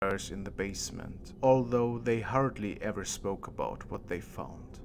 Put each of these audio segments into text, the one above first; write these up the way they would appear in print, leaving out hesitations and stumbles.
in the basement, although they hardly ever spoke about what they found.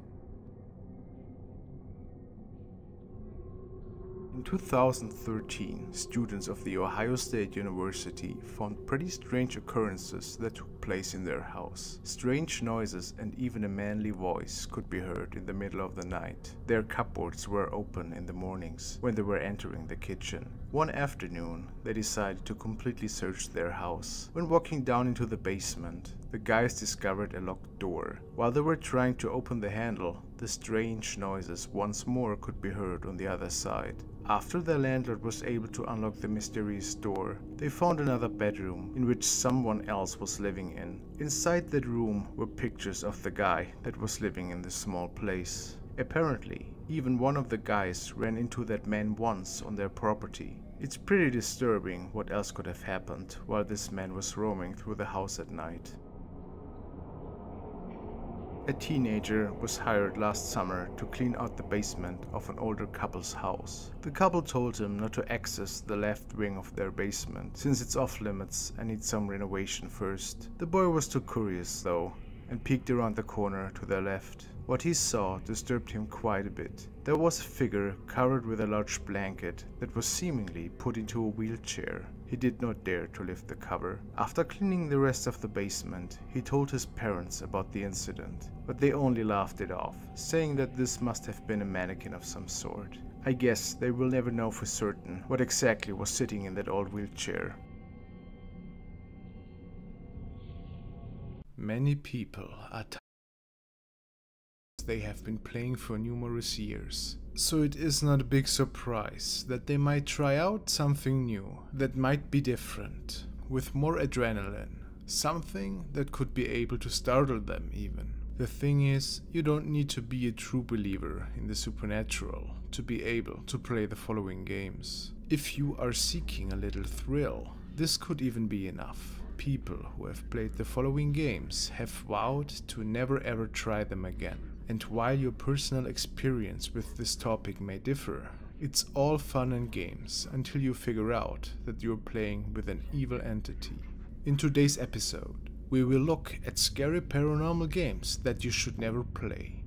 In 2013, students of The Ohio State University found pretty strange occurrences that took place in their house. Strange noises and even a manly voice could be heard in the middle of the night. Their cupboards were open in the mornings when they were entering the kitchen. One afternoon, they decided to completely search their house. When walking down into the basement, the guys discovered a locked door. While they were trying to open the handle, the strange noises once more could be heard on the other side. After the landlord was able to unlock the mysterious door, they found another bedroom in which someone else was living in. Inside that room were pictures of the guy that was living in the small place. Apparently, even one of the guys ran into that man once on their property. It's pretty disturbing what else could have happened while this man was roaming through the house at night. A teenager was hired last summer to clean out the basement of an older couple's house. The couple told him not to access the left wing of their basement, since it's off limits and needs some renovation first. The boy was too curious though, and peeked around the corner to their left. What he saw disturbed him quite a bit. There was a figure covered with a large blanket that was seemingly put into a wheelchair. He did not dare to lift the cover. After cleaning the rest of the basement, he told his parents about the incident, but they only laughed it off, saying that this must have been a mannequin of some sort. I guess they will never know for certain what exactly was sitting in that old wheelchair. Many people are they have been playing for numerous years, so it is not a big surprise that they might try out something new that might be different, with more adrenaline, something that could be able to startle them even. The thing is, you don't need to be a true believer in the supernatural to be able to play the following games. If you are seeking a little thrill, this could even be enough. People who have played the following games have vowed to never ever try them again. And while your personal experience with this topic may differ, it's all fun and games until you figure out that you're playing with an evil entity. In today's episode, we will look at scary paranormal games that you should never play.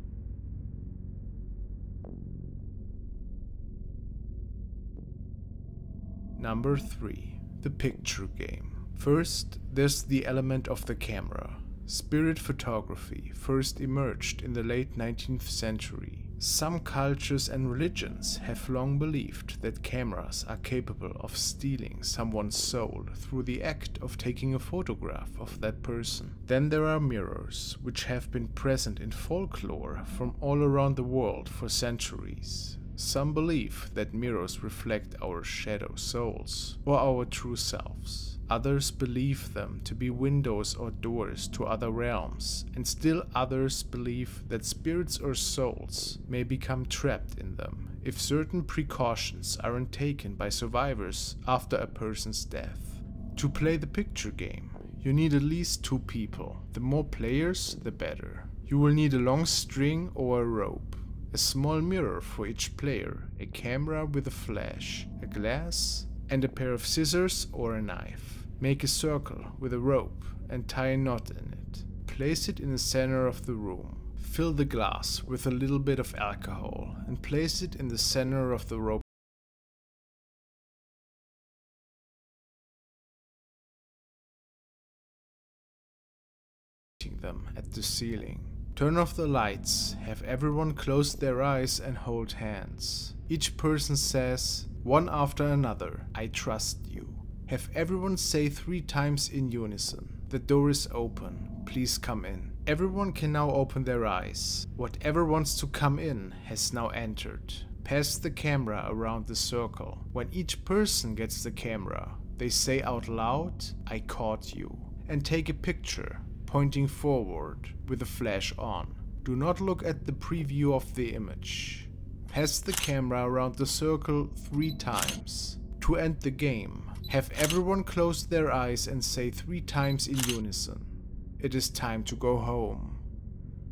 Number 3. The picture game. First, there's the element of the camera. Spirit photography first emerged in the late 19th century. Some cultures and religions have long believed that cameras are capable of stealing someone's soul through the act of taking a photograph of that person. Then there are mirrors, which have been present in folklore from all around the world for centuries. Some believe that mirrors reflect our shadow souls or our true selves. Others believe them to be windows or doors to other realms, and still others believe that spirits or souls may become trapped in them if certain precautions aren't taken by survivors after a person's death. To play the picture game, you need at least 2 people. The more players, the better. You will need a long string or a rope, a small mirror for each player, a camera with a flash, a glass, and a pair of scissors or a knife. Make a circle with a rope and tie a knot in it. Place it in the center of the room. Fill the glass with a little bit of alcohol and place it in the center of the rope. Them at the ceiling. Turn off the lights, have everyone close their eyes and hold hands. Each person says, one after another, "I trust you." Have everyone say 3 times in unison. The door is open, please come in. Everyone can now open their eyes. Whatever wants to come in has now entered. Pass the camera around the circle. When each person gets the camera, they say out loud, "I caught you," and take a picture, pointing forward with the flash on. Do not look at the preview of the image. Pass the camera around the circle 3 times. To end the game, have everyone close their eyes and say 3 times in unison, "It is time to go home."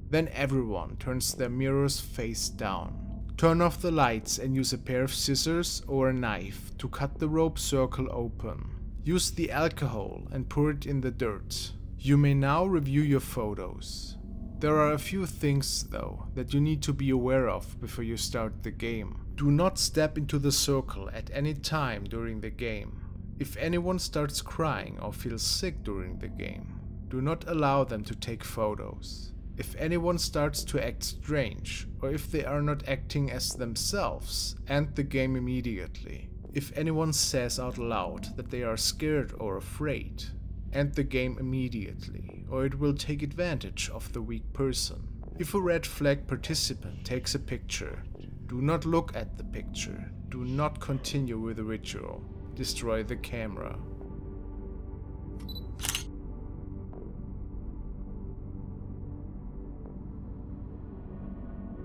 Then everyone turns their mirrors face down. Turn off the lights and use a pair of scissors or a knife to cut the rope circle open. Use the alcohol and pour it in the dirt. You may now review your photos. There are a few things though that you need to be aware of before you start the game. Do not step into the circle at any time during the game. If anyone starts crying or feels sick during the game, do not allow them to take photos. If anyone starts to act strange, or if they are not acting as themselves, end the game immediately. If anyone says out loud that they are scared or afraid, end the game immediately, or it will take advantage of the weak person. If a red flag participant takes a picture, do not look at the picture. Do not continue with the ritual. Destroy the camera.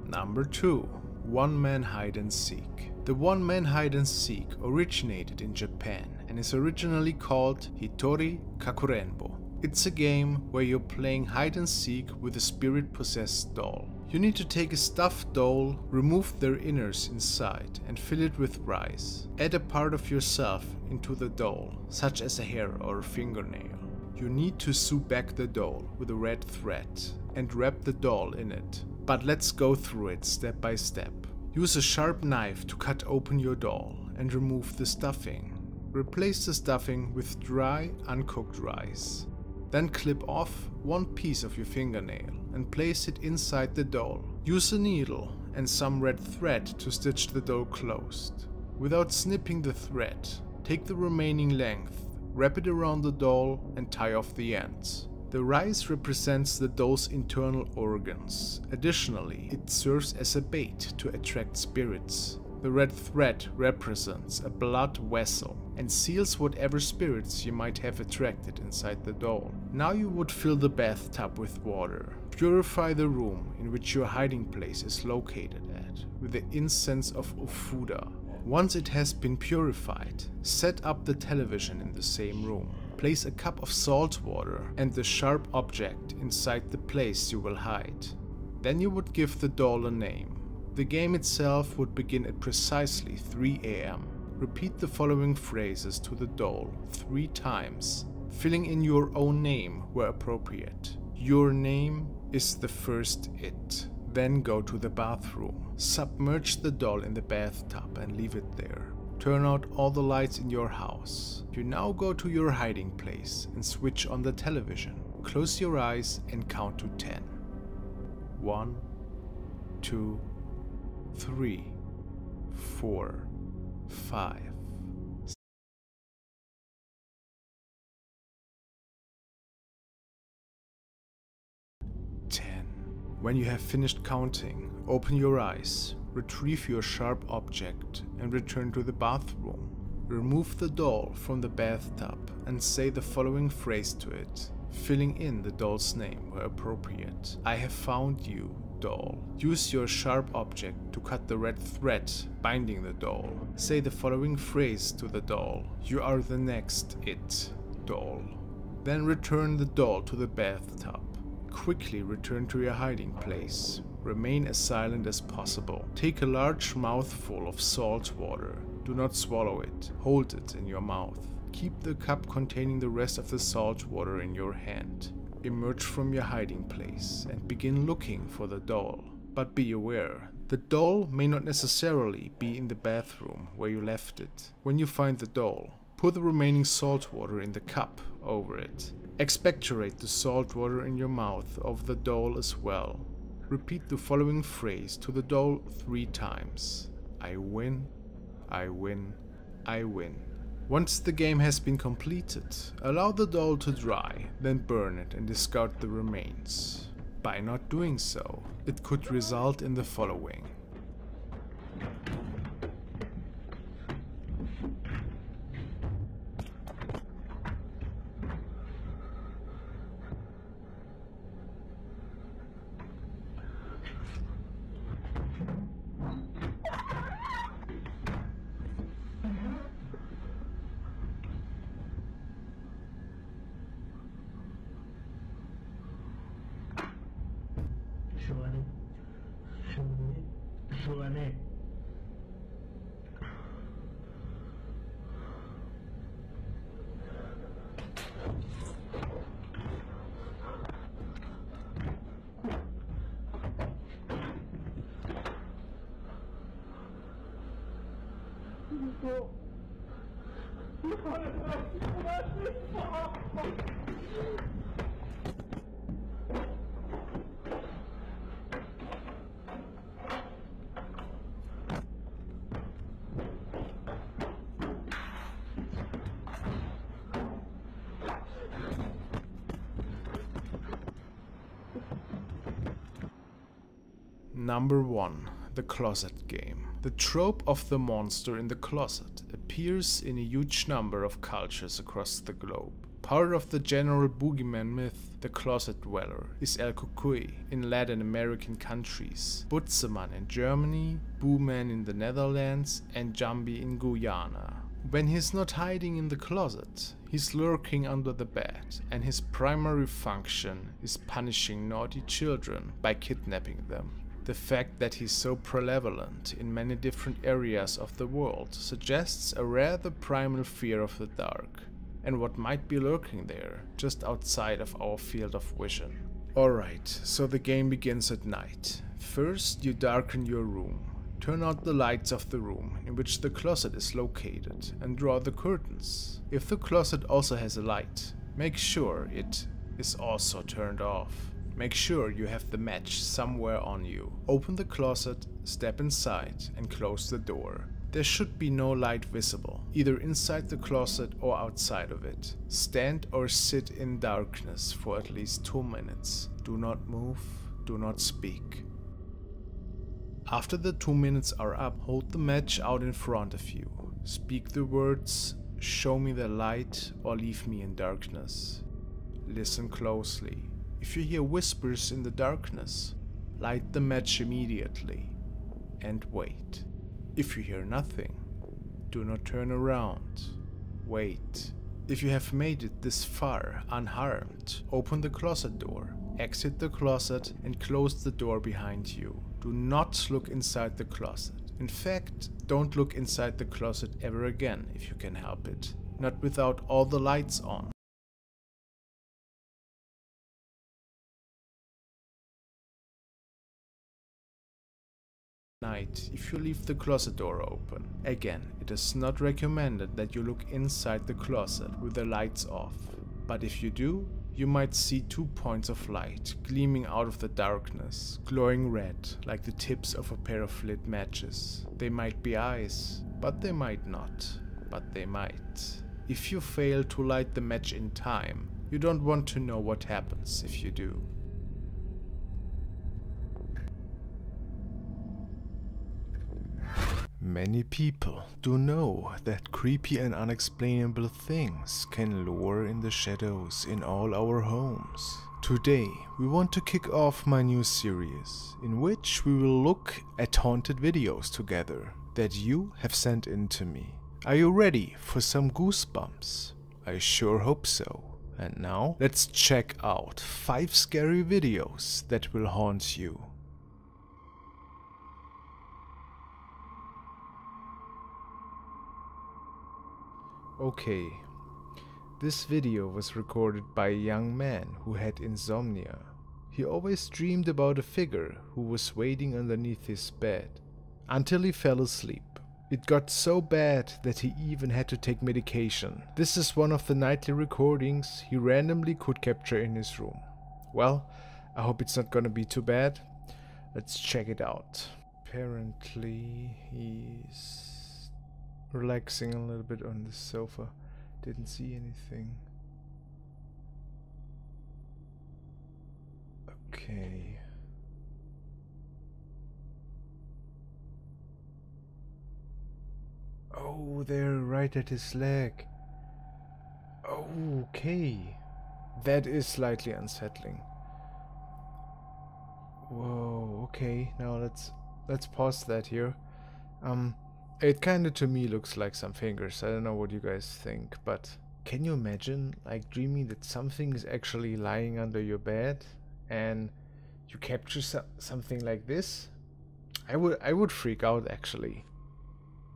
Number 2. One-man hide and seek. The one-man hide and seek originated in Japan and is originally called Hitori Kakurenbo. It's a game where you're playing hide and seek with a spirit-possessed doll. You need to take a stuffed doll, remove their innards inside and fill it with rice. Add a part of yourself into the doll, such as a hair or a fingernail. You need to sew back the doll with a red thread and wrap the doll in it. But let's go through it step by step. Use a sharp knife to cut open your doll and remove the stuffing. Replace the stuffing with dry, uncooked rice. Then clip off one piece of your fingernail and place it inside the doll. Use a needle and some red thread to stitch the doll closed. Without snipping the thread, take the remaining length, wrap it around the doll and tie off the ends. The rice represents the doll's internal organs. Additionally, it serves as a bait to attract spirits. The red thread represents a blood vessel and seals whatever spirits you might have attracted inside the doll. Now you would fill the bathtub with water. Purify the room in which your hiding place is located at with the incense of Ofuda. Once it has been purified, set up the television in the same room. Place a cup of salt water and the sharp object inside the place you will hide. Then you would give the doll a name. The game itself would begin at precisely 3 AM. Repeat the following phrases to the doll 3 times, filling in your own name where appropriate. Your name is the first it. Then go to the bathroom. Submerge the doll in the bathtub and leave it there. Turn out all the lights in your house. You now go to your hiding place and switch on the television. Close your eyes and count to 10. 1, 2, 3, 4, 5. 10. When you have finished counting, open your eyes, retrieve your sharp object and return to the bathroom. Remove the doll from the bathtub and say the following phrase to it, filling in the doll's name where appropriate. I have found you, doll. Use your sharp object to cut the red thread binding the doll. Say the following phrase to the doll. You are the next it, doll. Then return the doll to the bathtub. Quickly return to your hiding place. Remain as silent as possible. Take a large mouthful of salt water. Do not swallow it. Hold it in your mouth. Keep the cup containing the rest of the salt water in your hand. Emerge from your hiding place and begin looking for the doll. But be aware, the doll may not necessarily be in the bathroom where you left it. When you find the doll, pour the remaining salt water in the cup over it. Expectorate the salt water in your mouth of the doll as well. Repeat the following phrase to the doll 3 times. I win, I win, I win. Once the game has been completed, allow the doll to dry, then burn it and discard the remains. By not doing so, it could result in the following. Number 1. The Closet Game. The trope of the monster in the closet appears in a huge number of cultures across the globe. Part of the general boogeyman myth, the closet dweller, is El Cucuy in Latin American countries, Butzemann in Germany, Booman in the Netherlands, and Jambi in Guyana. When he's not hiding in the closet, he's lurking under the bed, and his primary function is punishing naughty children by kidnapping them. The fact that he's so prevalent in many different areas of the world suggests a rather primal fear of the dark, and what might be lurking there, just outside of our field of vision. Alright, so the game begins at night. First, you darken your room. Turn out the lights of the room in which the closet is located and draw the curtains. If the closet also has a light, make sure it is also turned off. Make sure you have the match somewhere on you. Open the closet, step inside and close the door. There should be no light visible, either inside the closet or outside of it. Stand or sit in darkness for at least 2 minutes. Do not move, do not speak. After the 2 minutes are up, hold the match out in front of you. Speak the words, "Show me the light" or "Leave me in darkness." Listen closely. If you hear whispers in the darkness, light the match immediately and wait. If you hear nothing, do not turn around. Wait. If you have made it this far unharmed, open the closet door, exit the closet and close the door behind you. Do not look inside the closet. In fact, don't look inside the closet ever again if you can help it. Not without all the lights on. Night if you leave the closet door open. Again, it is not recommended that you look inside the closet with the lights off, but if you do, you might see 2 points of light gleaming out of the darkness, glowing red like the tips of a pair of lit matches. They might be eyes, but they might not, but they might. If you fail to light the match in time, you don't want to know what happens if you do. Many people do know that creepy and unexplainable things can lure in the shadows in all our homes. Today we want to kick off my new series, in which we will look at haunted videos together that you have sent in to me. Are you ready for some goosebumps? I sure hope so. And now let's check out 5 scary videos that will haunt you. Okay, this video was recorded by a young man who had insomnia. He always dreamed about a figure who was waiting underneath his bed, until he fell asleep. It got so bad that he even had to take medication. This is one of the nightly recordings he randomly could capture in his room. Well, I hope it's not gonna be too bad. Let's check it out. Apparently he's relaxing a little bit on the sofa. Didn't see anything. Okay. Oh, they're right at his leg. Okay. That is slightly unsettling. Whoa, okay. Now let's pause that here. It kinda to me looks like some fingers. I don't know what you guys think, but can you imagine like dreaming that something is actually lying under your bed and you capture something like this? I would freak out actually.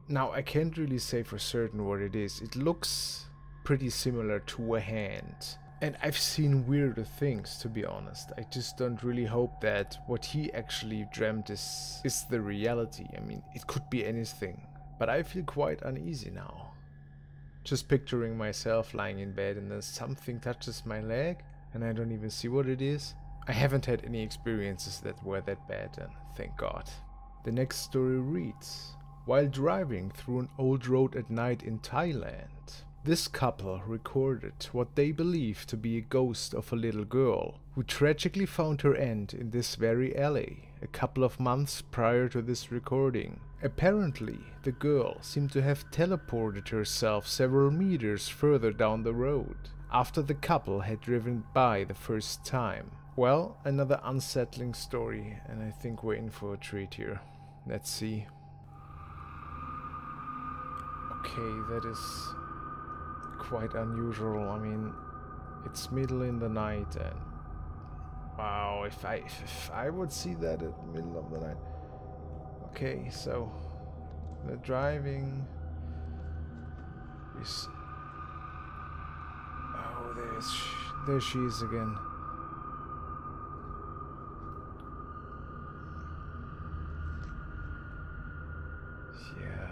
Now I can't really say for certain what it is. It looks pretty similar to a hand. And I've seen weirder things, to be honest. I just don't really hope that what he actually dreamt is the reality. I mean, it could be anything. But I feel quite uneasy now. Just picturing myself lying in bed and then something touches my leg and I don't even see what it is. I haven't had any experiences that were that bad, and thank God. The next story reads: while driving through an old road at night in Thailand, this couple recorded what they believe to be a ghost of a little girl who tragically found her end in this very alley a couple of months prior to this recording. Apparently, the girl seemed to have teleported herself several meters further down the road after the couple had driven by the first time. Well, another unsettling story, and I think we're in for a treat here. Let's see. Okay, that is quite unusual. I mean, it's middle in the night and wow, if I would see that at the middle of the night. Okay, so the driving is... oh, there she is again. Yeah,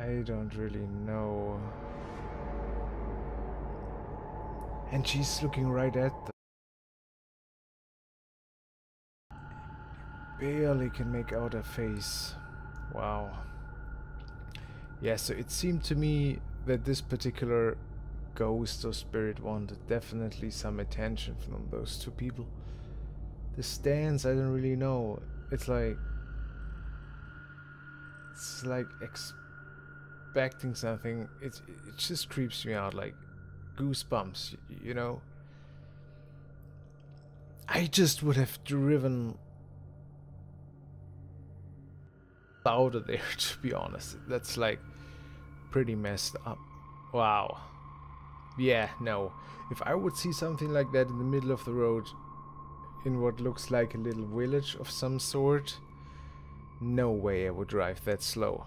I don't really know. And she's looking right at them. Barely can make out her face. Wow. Yeah, so it seemed to me that this particular ghost or spirit wanted definitely some attention from those two people. The stance, I don't really know. It's like expecting something. It just creeps me out, like goosebumps, you know? I just would have driven out of there, to be honest. That's like pretty messed up. Wow. Yeah, no. If I would see something like that in the middle of the road in what looks like a little village of some sort, no way I would drive that slow.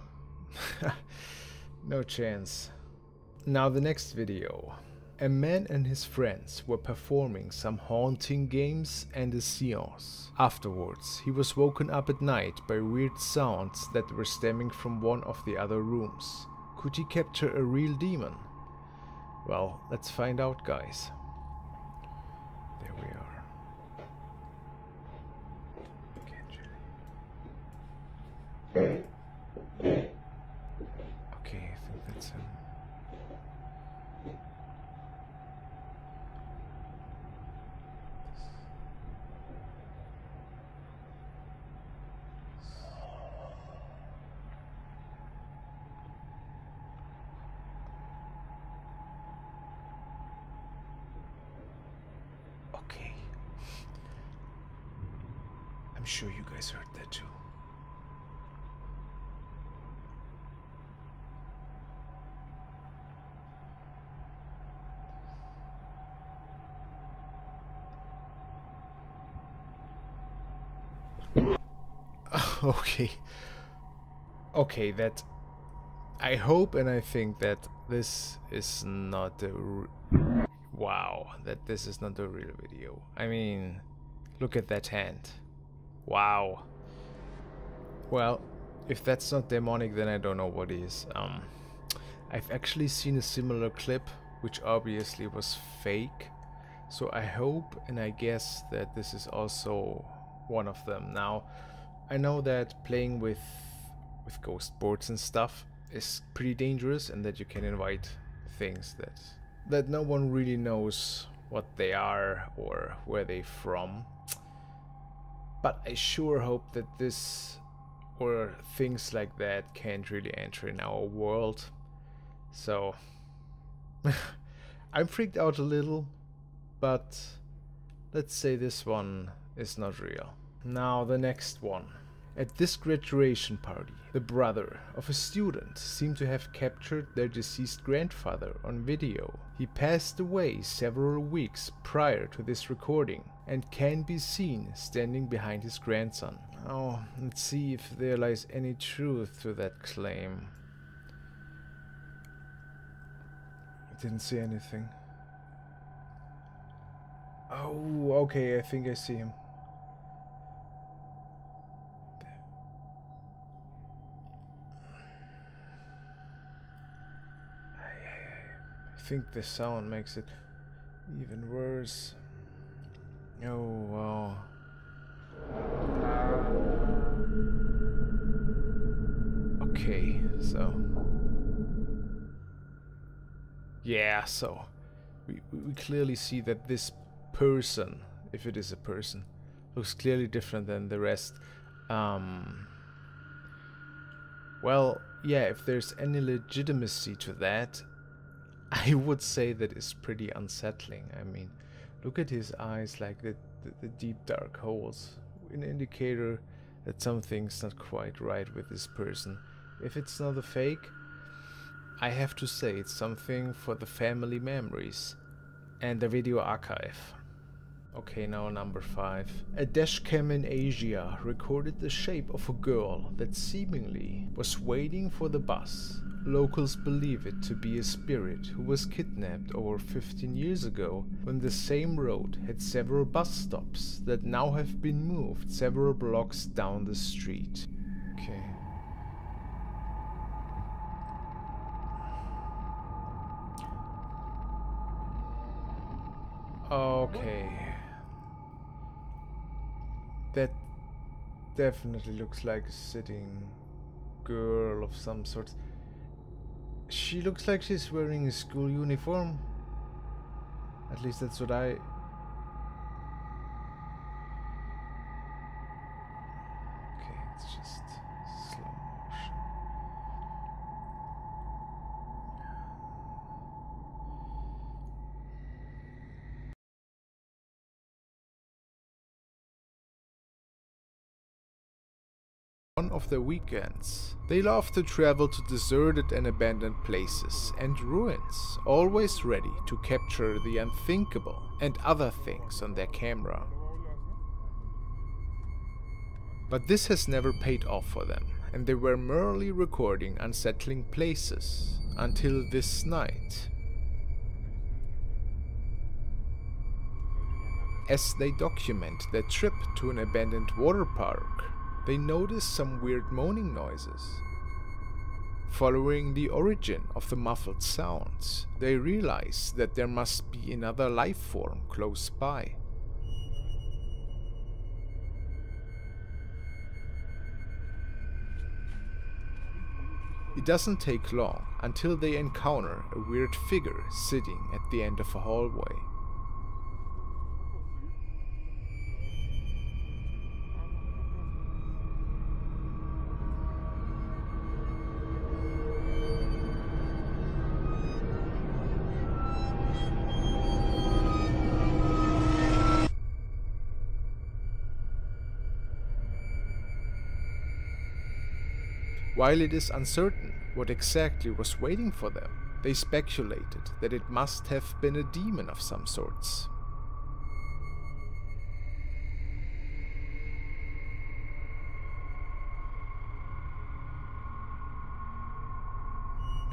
No chance. Now the next video. A man and his friends were performing some haunting games and a seance. Afterwards, he was woken up at night by weird sounds that were stemming from one of the other rooms. Could he capture a real demon? Well, let's find out, guys. There we are. Okay, I think that's him. Okay. I'm sure you guys heard that too. Okay. Okay, that... I hope and I think that this is not a... wow, that this is not a real video. I mean, look at that hand. Wow. Well, if that's not demonic, then I don't know what is. I've actually seen a similar clip, which obviously was fake. So I hope and I guess that this is also one of them. Now, I know that playing with ghost boards and stuff is pretty dangerous, and that you can invite things that no one really knows what they are or where they're from. But I sure hope that this or things like that can't really enter in our world. So I'm freaked out a little, but let's say this one is not real. Now the next one. At this graduation party, the brother of a student seemed to have captured their deceased grandfather on video. He passed away several weeks prior to this recording and can be seen standing behind his grandson. Oh, let's see if there lies any truth to that claim. I didn't see anything. Oh, okay, I think I see him. think the sound makes it even worse. Oh, wow. Okay, so... yeah, so... We clearly see that this person, if it is a person, looks clearly different than the rest. Well, yeah, if there's any legitimacy to that, I would say that is pretty unsettling. I mean, look at his eyes, like the deep dark holes, an indicator that something's not quite right with this person. If it's not a fake, I have to say it's something for the family memories and the video archive. Okay, now number 5. A dashcam in Asia recorded the shape of a girl that seemingly was waiting for the bus. Locals believe it to be a spirit who was kidnapped over 15 years ago when the same road had several bus stops that now have been moved several blocks down the street. Okay. Okay. That definitely looks like a sitting girl of some sort. She looks like she's wearing a school uniform. At least that's what I... okay, it's just slow motion. One of their weekends, they love to travel to deserted and abandoned places and ruins, always ready to capture the unthinkable and other things on their camera. But this has never paid off for them, and they were merely recording unsettling places until this night. As they document their trip to an abandoned water park, they notice some weird moaning noises. Following the origin of the muffled sounds, they realize that there must be another life form close by. It doesn't take long until they encounter a weird figure sitting at the end of a hallway. While it is uncertain what exactly was waiting for them, they speculated that it must have been a demon of some sorts.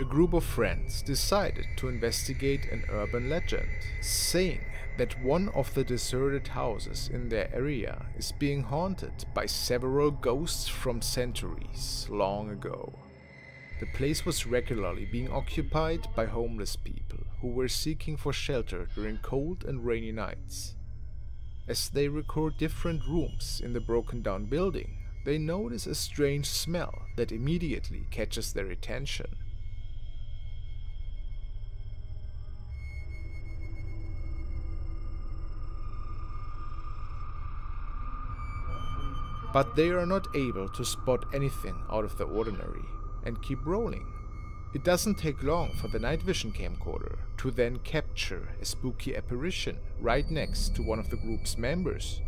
A group of friends decided to investigate an urban legend, saying that one of the deserted houses in their area is being haunted by several ghosts from centuries long ago. The place was regularly being occupied by homeless people who were seeking for shelter during cold and rainy nights. As they record different rooms in the broken down building, they notice a strange smell that immediately catches their attention. But they are not able to spot anything out of the ordinary and keep rolling. It doesn't take long for the night vision camcorder to then capture a spooky apparition right next to one of the group's members.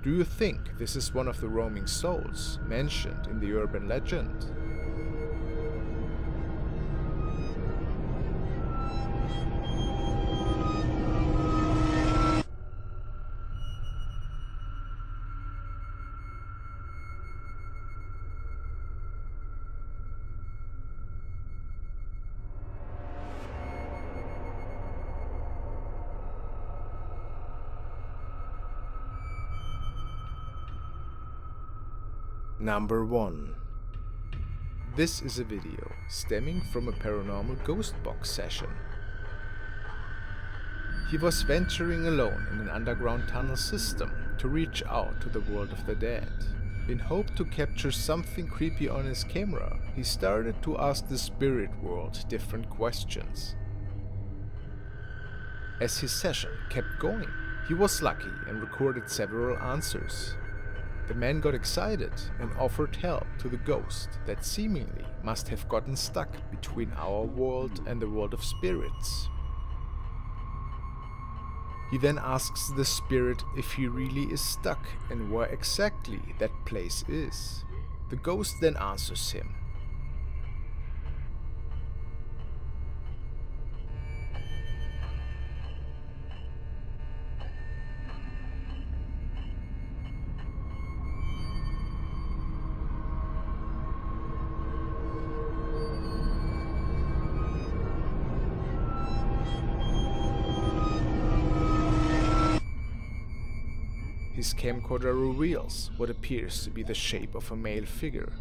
Do you think this is one of the roaming souls mentioned in the urban legend? Number 1. This is a video stemming from a paranormal ghost box session. He was venturing alone in an underground tunnel system to reach out to the world of the dead. In hope to capture something creepy on his camera, he started to ask the spirit world different questions. As his session kept going, he was lucky and recorded several answers. The man got excited and offered help to the ghost that seemingly must have gotten stuck between our world and the world of spirits. He then asks the spirit if he really is stuck and where exactly that place is. The ghost then answers him. His camcorder reveals what appears to be the shape of a male figure.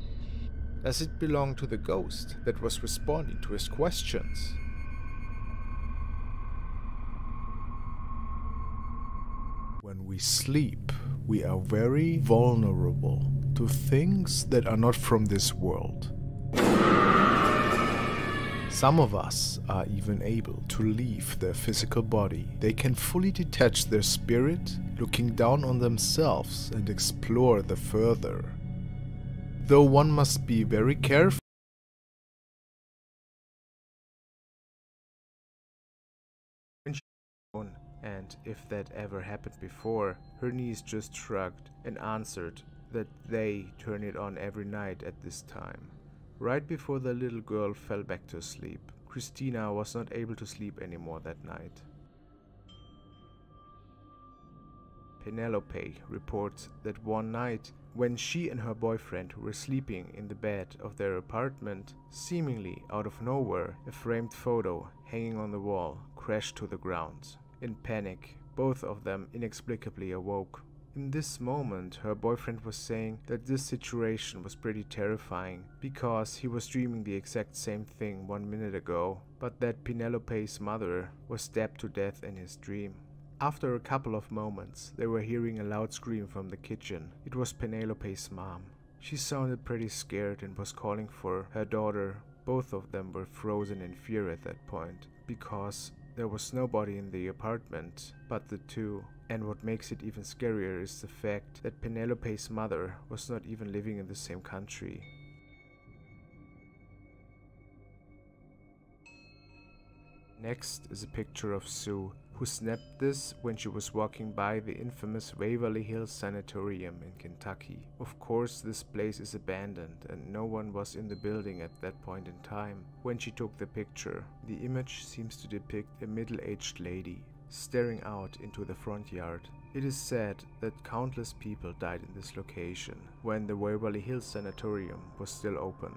Does it belong to the ghost that was responding to his questions? When we sleep, we are very vulnerable to things that are not from this world. Some of us are even able to leave their physical body. They can fully detach their spirit, looking down on themselves and explore the further. Though one must be very careful. And if that ever happened before, her niece just shrugged and answered that they turn it on every night at this time. Right before the little girl fell back to sleep, Christina was not able to sleep anymore that night. Penelope reports that one night, when she and her boyfriend were sleeping in the bed of their apartment, seemingly out of nowhere, a framed photo hanging on the wall crashed to the ground. In panic, both of them inexplicably awoke. In this moment, her boyfriend was saying that this situation was pretty terrifying because he was dreaming the exact same thing 1 minute ago, but that Penelope's mother was stabbed to death in his dream. After a couple of moments, they were hearing a loud scream from the kitchen. It was Penelope's mom. She sounded pretty scared and was calling for her daughter. Both of them were frozen in fear at that point because there was nobody in the apartment but the two. And what makes it even scarier is the fact that Penelope's mother was not even living in the same country. Next is a picture of Sue, who snapped this when she was walking by the infamous Waverly Hills Sanatorium in Kentucky. Of course, this place is abandoned and no one was in the building at that point in time when she took the picture. The image seems to depict a middle-aged lady staring out into the front yard. It is said that countless people died in this location when the Waverly Hills Sanatorium was still open.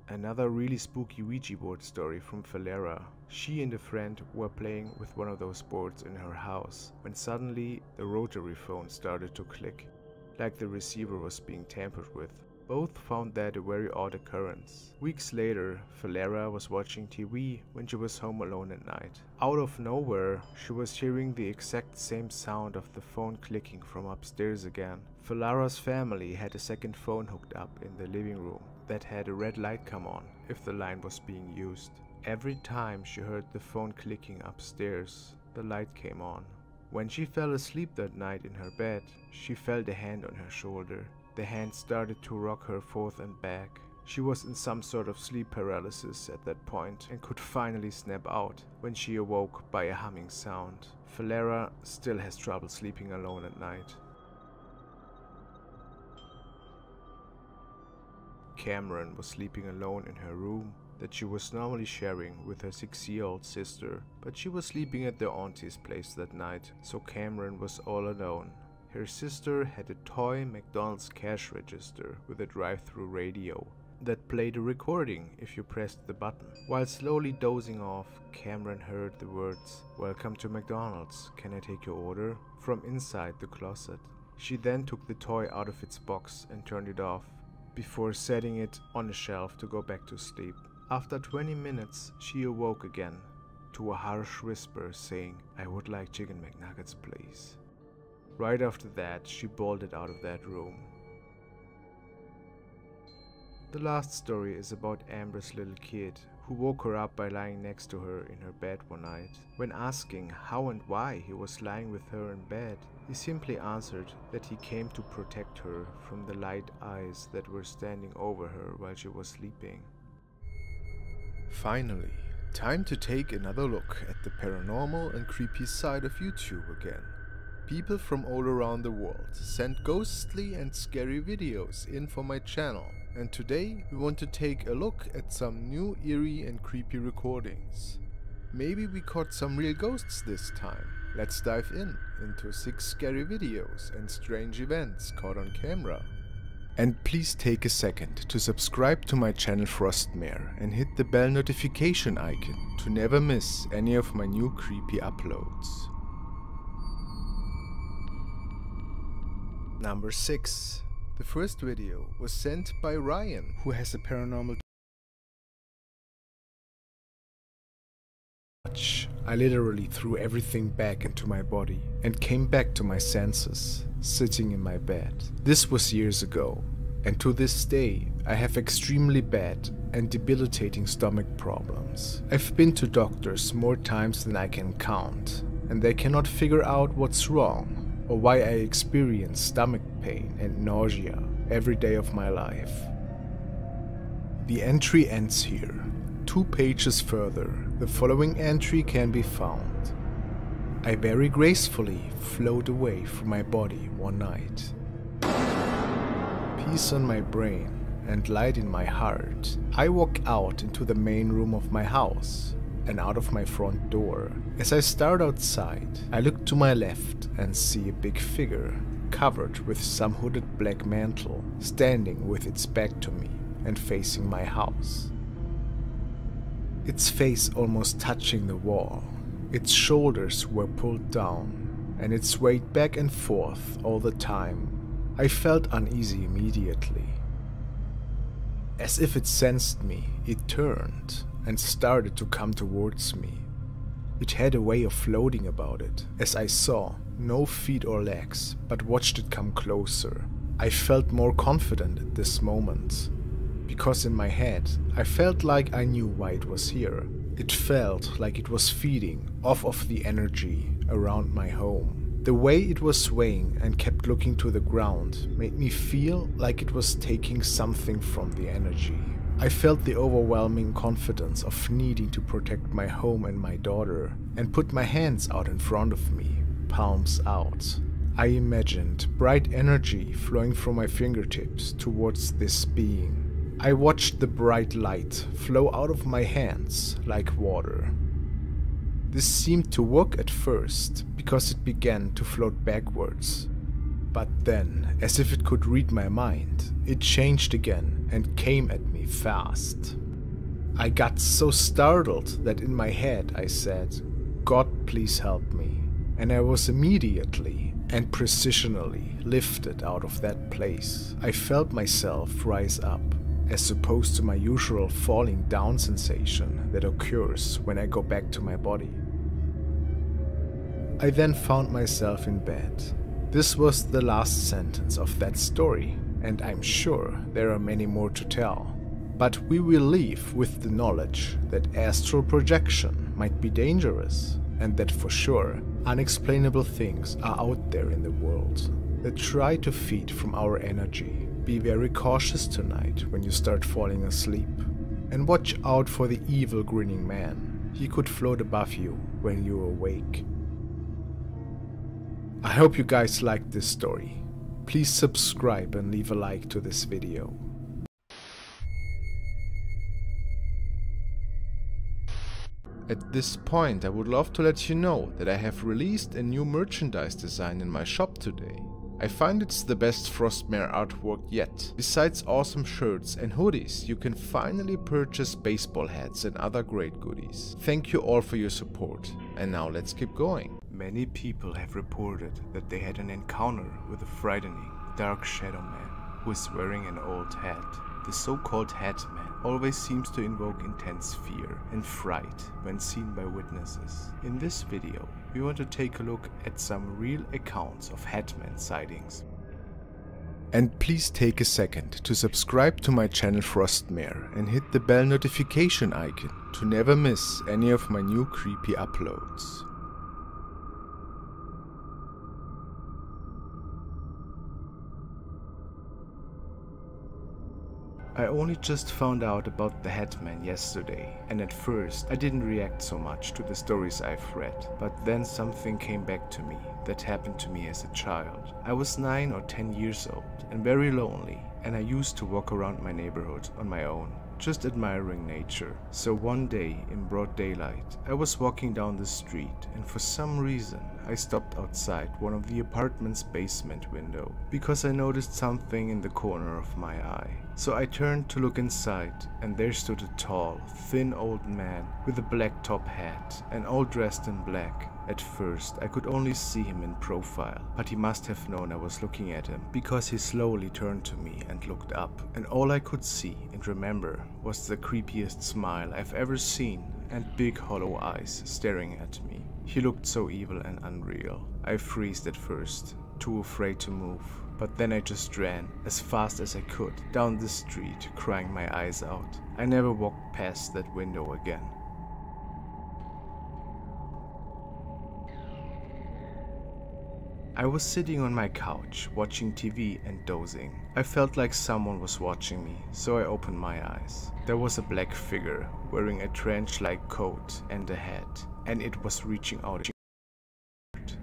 Another really spooky Ouija board story from Valera. She and a friend were playing with one of those boards in her house when suddenly the rotary phone started to click, like the receiver was being tampered with. Both found that a very odd occurrence. Weeks later, Valera was watching TV when she was home alone at night. Out of nowhere, she was hearing the exact same sound of the phone clicking from upstairs again. Valera's family had a second phone hooked up in the living room that had a red light come on if the line was being used. Every time she heard the phone clicking upstairs, the light came on. When she fell asleep that night in her bed, she felt a hand on her shoulder. The hand started to rock her forth and back. She was in some sort of sleep paralysis at that point and could finally snap out when she awoke by a humming sound. Valera still has trouble sleeping alone at night. Cameron was sleeping alone in her room that she was normally sharing with her 6-year-old sister, but she was sleeping at their auntie's place that night, so Cameron was all alone. Her sister had a toy McDonald's cash register with a drive-through radio that played a recording if you pressed the button. While slowly dozing off, Cameron heard the words, "Welcome to McDonald's, can I take your order?" from inside the closet. She then took the toy out of its box and turned it off, before setting it on a shelf to go back to sleep. After 20 minutes, she awoke again, to a harsh whisper saying, "I would like chicken McNuggets, please." Right after that, she bolted out of that room. The last story is about Amber's little kid, who woke her up by lying next to her in her bed one night. When asking how and why he was lying with her in bed, he simply answered that he came to protect her from the light eyes that were standing over her while she was sleeping. Finally, time to take another look at the paranormal and creepy side of YouTube again. People from all around the world send ghostly and scary videos in for my channel, and today we want to take a look at some new eerie and creepy recordings. Maybe we caught some real ghosts this time. Let's dive into 6 scary videos and strange events caught on camera. And please take a second to subscribe to my channel Frostmare and hit the bell notification icon to never miss any of my new creepy uploads. Number 6. The first video was sent by Ryan, who has a paranormal touch. I literally threw everything back into my body and came back to my senses, sitting in my bed. This was years ago, and to this day I have extremely bad and debilitating stomach problems. I've been to doctors more times than I can count, and they cannot figure out what's wrong or why I experience stomach pain and nausea every day of my life. The entry ends here. 2 pages further, the following entry can be found. I very gracefully float away from my body one night. Peace on my brain and light in my heart. I walk out into the main room of my house and out of my front door. As I start outside, I look to my left and see a big figure, covered with some hooded black mantle, standing with its back to me and facing my house. Its face almost touching the wall, its shoulders were pulled down, and it swayed back and forth all the time. I felt uneasy immediately. As if it sensed me, it turned and started to come towards me. It had a way of floating about it, as I saw no feet or legs, but watched it come closer. I felt more confident at this moment, because in my head I felt like I knew why it was here. It felt like it was feeding off of the energy around my home. The way it was swaying and kept looking to the ground made me feel like it was taking something from the energy. I felt the overwhelming confidence of needing to protect my home and my daughter, and put my hands out in front of me, palms out. I imagined bright energy flowing from my fingertips towards this being. I watched the bright light flow out of my hands like water. This seemed to work at first, because it began to float backwards. But then, as if it could read my mind, it changed again and came at me fast. I got so startled that in my head I said, "God, please help me." And I was immediately and precisionally lifted out of that place. I felt myself rise up, as opposed to my usual falling down sensation that occurs when I go back to my body. I then found myself in bed. This was the last sentence of that story, and I'm sure there are many more to tell. But we will leave with the knowledge that astral projection might be dangerous, and that for sure unexplainable things are out there in the world that try to feed from our energy. Be very cautious tonight when you start falling asleep, and watch out for the evil grinning man. He could float above you when you awake. I hope you guys liked this story. Please subscribe and leave a like to this video. At this point, I would love to let you know that I have released a new merchandise design in my shop today. I find it's the best Frostmare artwork yet. Besides awesome shirts and hoodies, you can finally purchase baseball hats and other great goodies. Thank you all for your support, and now let's keep going. Many people have reported that they had an encounter with a frightening, dark shadow man who is wearing an old hat. The so-called hat man always seems to invoke intense fear and fright when seen by witnesses. In this video, we want to take a look at some real accounts of Hatman sightings. And please take a second to subscribe to my channel Frostmare and hit the bell notification icon to never miss any of my new creepy uploads. I only just found out about the Hatman yesterday, and at first I didn't react so much to the stories I've read, but then something came back to me that happened to me as a child. I was 9 or 10 years old and very lonely, and I used to walk around my neighborhood on my own, just admiring nature. So one day in broad daylight, I was walking down the street, and for some reason I stopped outside one of the apartment's basement window because I noticed something in the corner of my eye. So I turned to look inside, and there stood a tall, thin old man with a black top hat and all dressed in black. At first I could only see him in profile, but he must have known I was looking at him because he slowly turned to me and looked up, and all I could see and remember was the creepiest smile I've ever seen and big hollow eyes staring at me. He looked so evil and unreal. I froze at first, too afraid to move, but then I just ran as fast as I could down the street, crying my eyes out. I never walked past that window again. I was sitting on my couch, watching TV and dozing. I felt like someone was watching me, so I opened my eyes. There was a black figure wearing a trench-like coat and a hat, and it was reaching out.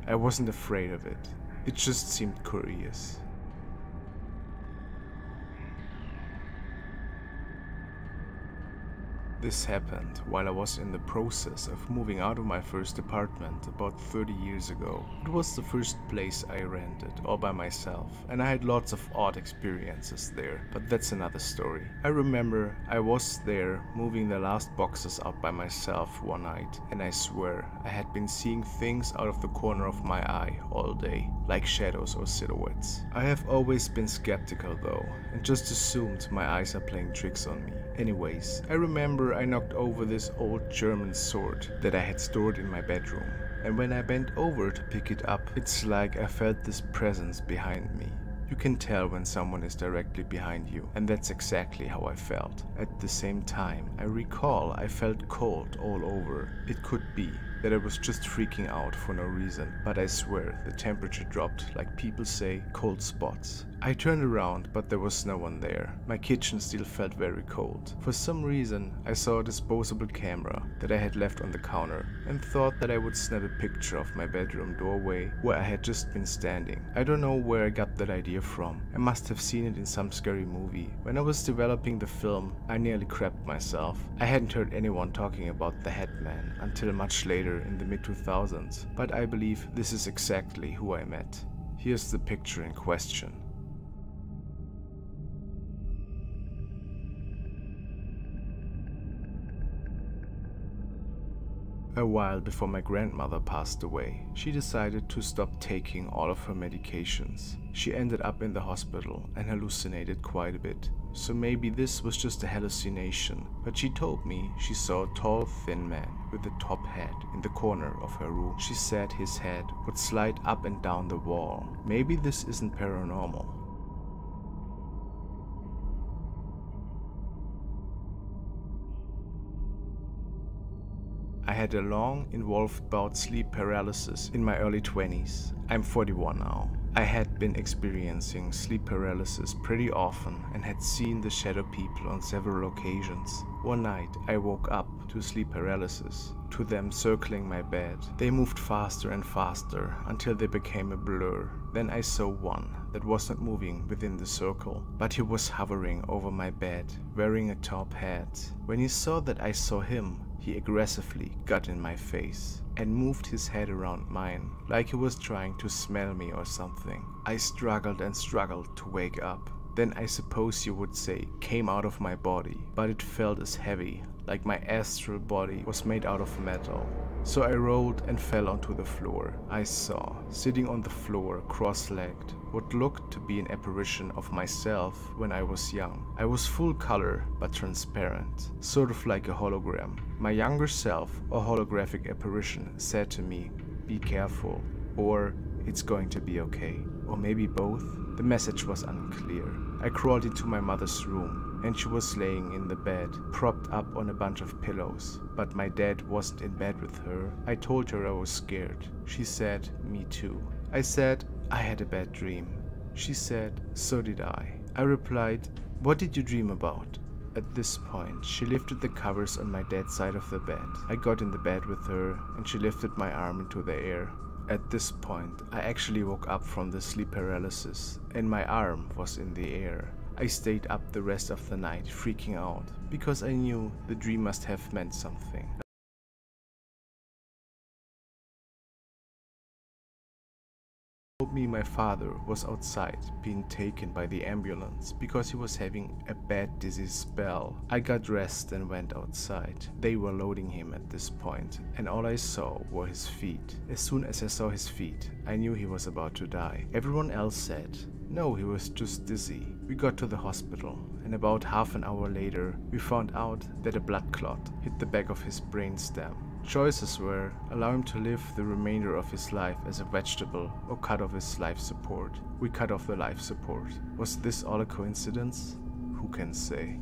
I wasn't afraid of it. It just seemed curious. This happened while I was in the process of moving out of my first apartment about 30 years ago. It was the first place I rented all by myself, and I had lots of odd experiences there, but that's another story. I remember I was there moving the last boxes out by myself one night, and I swear I had been seeing things out of the corner of my eye all day, like shadows or silhouettes. I have always been skeptical though, and just assumed my eyes are playing tricks on me. Anyways, I remember I knocked over this old German sword that I had stored in my bedroom, and when I bent over to pick it up, it's like I felt this presence behind me. You can tell when someone is directly behind you, and that's exactly how I felt. At the same time, I recall I felt cold all over. It could be that I was just freaking out for no reason, but I swear the temperature dropped, like people say, cold spots. I turned around, but there was no one there. My kitchen still felt very cold. For some reason, I saw a disposable camera that I had left on the counter and thought that I would snap a picture of my bedroom doorway where I had just been standing. I don't know where I got that idea from. I must have seen it in some scary movie. When I was developing the film, I nearly crapped myself. I hadn't heard anyone talking about the Hatman until much later in the mid-2000s, but I believe this is exactly who I met. Here's the picture in question. A while before my grandmother passed away, she decided to stop taking all of her medications. She ended up in the hospital and hallucinated quite a bit, so maybe this was just a hallucination, but she told me she saw a tall, thin man with a top hat in the corner of her room. She said his head would slide up and down the wall. Maybe this isn't paranormal. I had a long, involved bout sleep paralysis in my early 20s. I'm 41 now. I had been experiencing sleep paralysis pretty often and had seen the shadow people on several occasions. One night I woke up to sleep paralysis, to them circling my bed. They moved faster and faster until they became a blur. Then I saw one that wasn't moving within the circle, but he was hovering over my bed, wearing a top hat. When he saw that I saw him, he aggressively got in my face and moved his head around mine, like he was trying to smell me or something. I struggled and struggled to wake up, then I suppose you would say came out of my body, but it felt as heavy, like my astral body was made out of metal. So I rolled and fell onto the floor. I saw, sitting on the floor, cross-legged, what looked to be an apparition of myself when I was young. I was full color, but transparent, sort of like a hologram. My younger self, a holographic apparition, said to me, "Be careful," or "It's going to be okay," or maybe both. The message was unclear. I crawled into my mother's room, and she was laying in the bed, propped up on a bunch of pillows. But my dad wasn't in bed with her. I told her I was scared. She said, "Me too." I said, "I had a bad dream." She said, "So did I." I replied, "What did you dream about?" At this point, she lifted the covers on my dad's side of the bed. I got in the bed with her, and she lifted my arm into the air. At this point, I actually woke up from the sleep paralysis, and my arm was in the air. I stayed up the rest of the night, freaking out, because I knew the dream must have meant something. Told me my father was outside being taken by the ambulance because he was having a bad disease spell. I got dressed and went outside. They were loading him at this point, and all I saw were his feet. As soon as I saw his feet, I knew he was about to die. Everyone else said, "No, he was just dizzy." We got to the hospital, and about half an hour later, we found out that a blood clot hit the back of his brainstem. Choices were allow him to live the remainder of his life as a vegetable or cut off his life support. We cut off the life support. Was this all a coincidence? Who can say?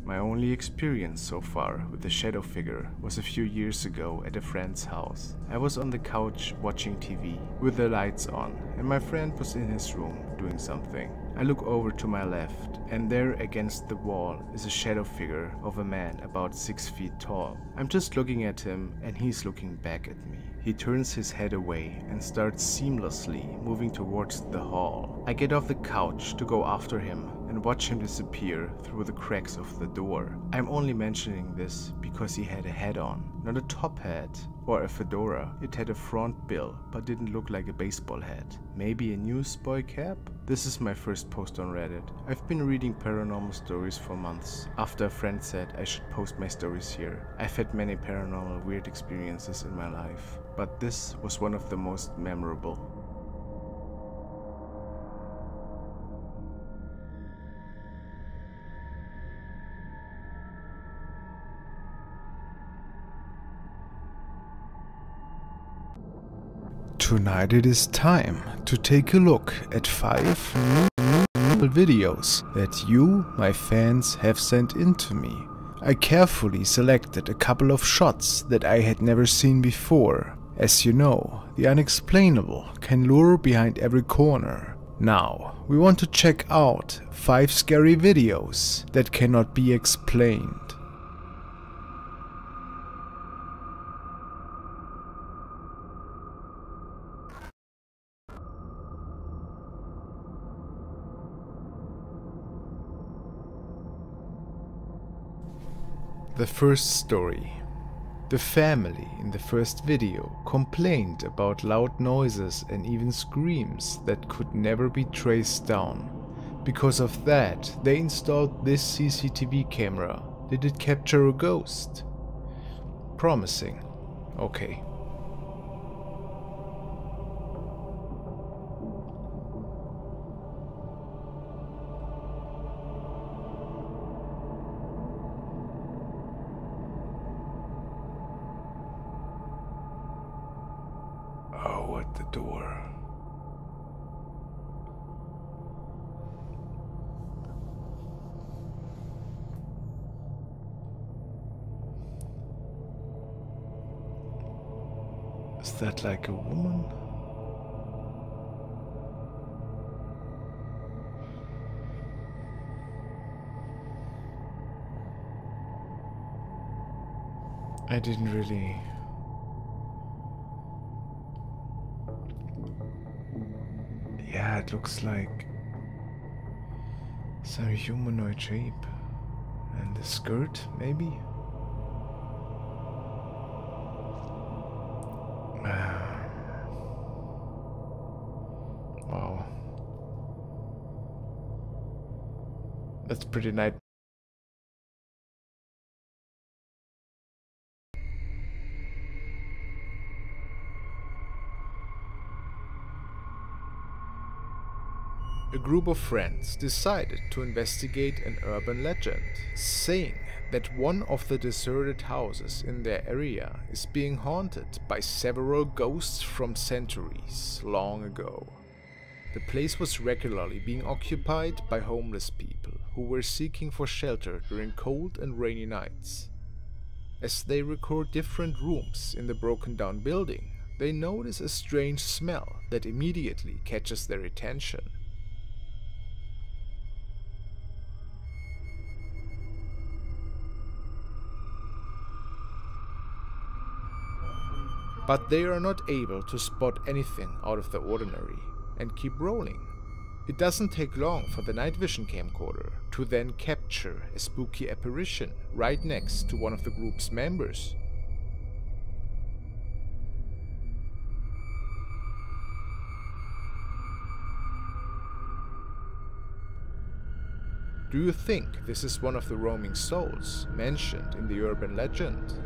My only experience so far with the shadow figure was a few years ago at a friend's house. I was on the couch watching TV with the lights on, and my friend was in his room doing something. I look over to my left, and there against the wall is a shadow figure of a man about 6 feet tall. I'm just looking at him, and he's looking back at me. He turns his head away and starts seamlessly moving towards the hall. I get off the couch to go after him and watch him disappear through the cracks of the door. I'm only mentioning this because he had a hat on, not a top hat or a fedora. It had a front bill, but didn't look like a baseball hat. Maybe a newsboy cap? This is my first post on Reddit. I've been reading paranormal stories for months, after a friend said I should post my stories here. I've had many paranormal weird experiences in my life, but this was one of the most memorable. Tonight it is time to take a look at 5 new videos that you, my fans, have sent in to me. I carefully selected a couple of shots that I had never seen before. As you know, the unexplainable can lure behind every corner. Now, we want to check out 5 scary videos that cannot be explained. The first story. The family in the first video complained about loud noises and even screams that could never be traced down. Because of that, they installed this CCTV camera. Did it capture a ghost? Promising. Okay. Oh, at the door. Is that like a woman? I didn't really... Yeah, it looks like some humanoid shape. And a skirt, maybe? That's pretty nice. A group of friends decided to investigate an urban legend, saying that one of the deserted houses in their area is being haunted by several ghosts from centuries long ago. The place was regularly being occupied by homeless people who were seeking for shelter during cold and rainy nights. As they record different rooms in the broken down building, they notice a strange smell that immediately catches their attention. But they are not able to spot anything out of the ordinary and keep rolling. It doesn't take long for the night vision camcorder to then capture a spooky apparition right next to one of the group's members. Do you think this is one of the roaming souls mentioned in the urban legend?